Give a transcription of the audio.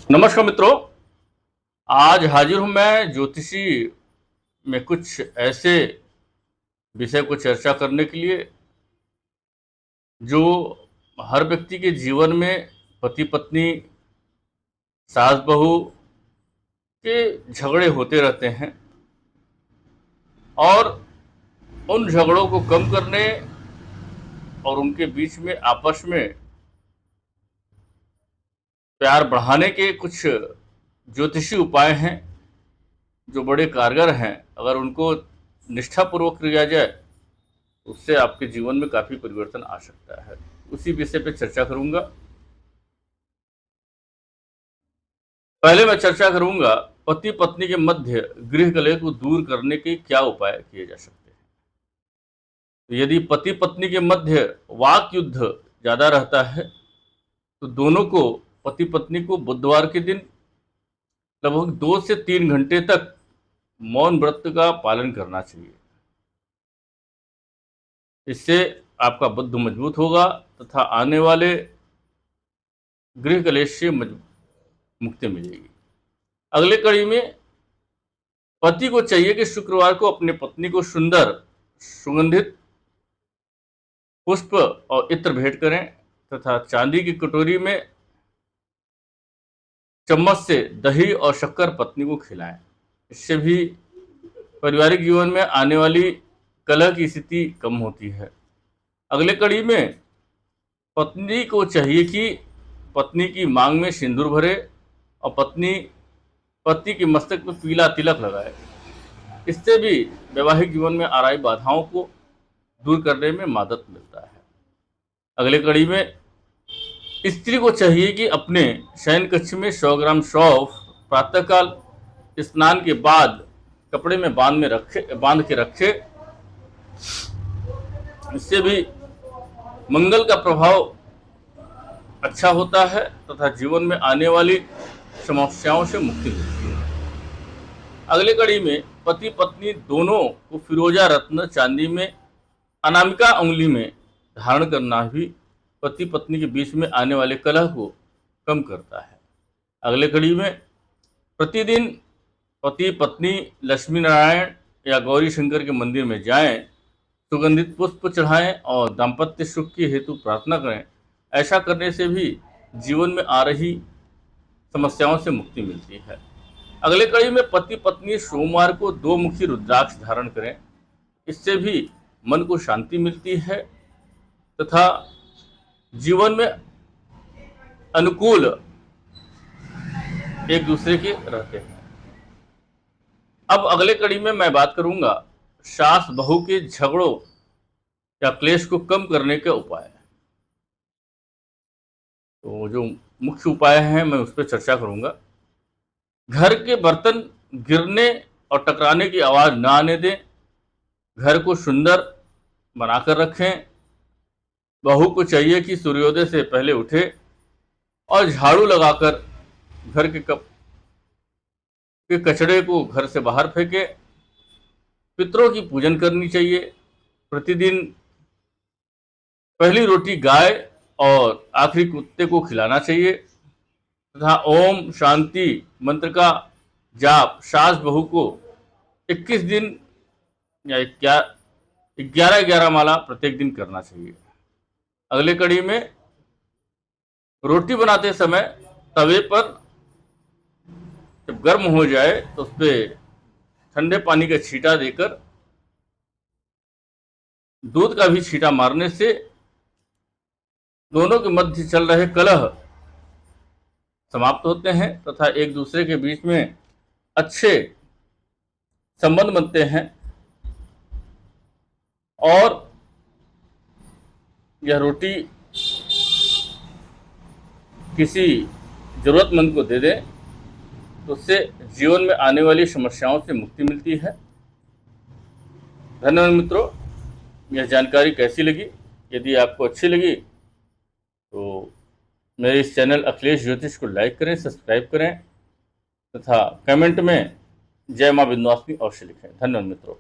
नमस्कार मित्रों। आज हाजिर हूं मैं ज्योतिषी में कुछ ऐसे विषय को चर्चा करने के लिए जो हर व्यक्ति के जीवन में पति पत्नी सास बहू के झगड़े होते रहते हैं और उन झगड़ों को कम करने और उनके बीच में आपस में प्यार बढ़ाने के कुछ ज्योतिषी उपाय हैं जो बड़े कारगर हैं। अगर उनको निष्ठापूर्वक किया जाए उससे आपके जीवन में काफ़ी परिवर्तन आ सकता है। उसी विषय पे चर्चा करूंगा। पहले मैं चर्चा करूंगा पति पत्नी के मध्य गृह कलह को दूर करने के क्या उपाय किए जा सकते हैं। तो यदि पति पत्नी के मध्य वाक युद्ध ज़्यादा रहता है तो दोनों को पति पत्नी को बुधवार के दिन लगभग 2 से 3 घंटे तक मौन व्रत का पालन करना चाहिए। इससे आपका बुद्ध मजबूत होगा तथा आने वाले गृह कलेश से मुक्ति मिलेगी। अगले कड़ी में पति को चाहिए कि शुक्रवार को अपनी पत्नी को सुंदर सुगंधित पुष्प और इत्र भेंट करें तथा चांदी की कटोरी में चम्मच से दही और शक्कर पत्नी को खिलाएं। इससे भी पारिवारिक जीवन में आने वाली कलह की स्थिति कम होती है। अगले कड़ी में पत्नी को चाहिए कि पत्नी की मांग में सिंदूर भरे और पति के मस्तक पर पीला तिलक लगाए। इससे भी वैवाहिक जीवन में आ रही बाधाओं को दूर करने में मदद मिलता है। अगले कड़ी में स्त्री को चाहिए कि अपने शयन कक्ष में 100 ग्राम सौंफ प्रातःकाल स्नान के बाद कपड़े में बांध के रखे। इससे भी मंगल का प्रभाव अच्छा होता है तथा जीवन में आने वाली समस्याओं से मुक्ति मिलती है। अगले कड़ी में पति पत्नी दोनों को फिरोजा रत्न चांदी में अनामिका उंगली में धारण करना भी पति पत्नी के बीच में आने वाले कलह को कम करता है। अगले कड़ी में प्रतिदिन पति पत्नी लक्ष्मी नारायण या गौरी शंकर के मंदिर में जाएं, सुगंधित पुष्प चढ़ाएं और दाम्पत्य सुख के हेतु प्रार्थना करें। ऐसा करने से भी जीवन में आ रही समस्याओं से मुक्ति मिलती है। अगले कड़ी में पति पत्नी सोमवार को 2 मुखी रुद्राक्ष धारण करें। इससे भी मन को शांति मिलती है तथा जीवन में अनुकूल एक दूसरे के रहते हैं। अब अगले कड़ी में मैं बात करूंगा सास बहू के झगड़ों या क्लेश को कम करने के उपाय। तो जो मुख्य उपाय हैं मैं उस पर चर्चा करूंगा। घर के बर्तन गिरने और टकराने की आवाज़ न आने दें। घर को सुंदर बनाकर रखें। बहू को चाहिए कि सूर्योदय से पहले उठे और झाड़ू लगाकर घर के कचड़े को घर से बाहर फेंके। पितरों की पूजन करनी चाहिए। प्रतिदिन पहली रोटी गाय और आखिरी कुत्ते को खिलाना चाहिए तथा ओम शांति मंत्र का जाप सास बहू को 21 दिन या 11 माला प्रत्येक दिन करना चाहिए। अगले कड़ी में रोटी बनाते समय तवे पर जब गर्म हो जाए तो उस पर ठंडे पानी का छींटा देकर दूध का भी छींटा मारने से दोनों के मध्य चल रहे कलह समाप्त होते हैं तथा एक दूसरे के बीच में अच्छे संबंध बनते हैं। और यह रोटी किसी जरूरतमंद को दे दें तो उससे जीवन में आने वाली समस्याओं से मुक्ति मिलती है। धन्यवाद मित्रों। यह जानकारी कैसी लगी? यदि आपको अच्छी लगी तो मेरे इस चैनल अखिलेश ज्योतिष को लाइक करें, सब्सक्राइब करें तथा कमेंट में जय मां विंध्यवासिनी अवश्य लिखें। धन्यवाद मित्रों।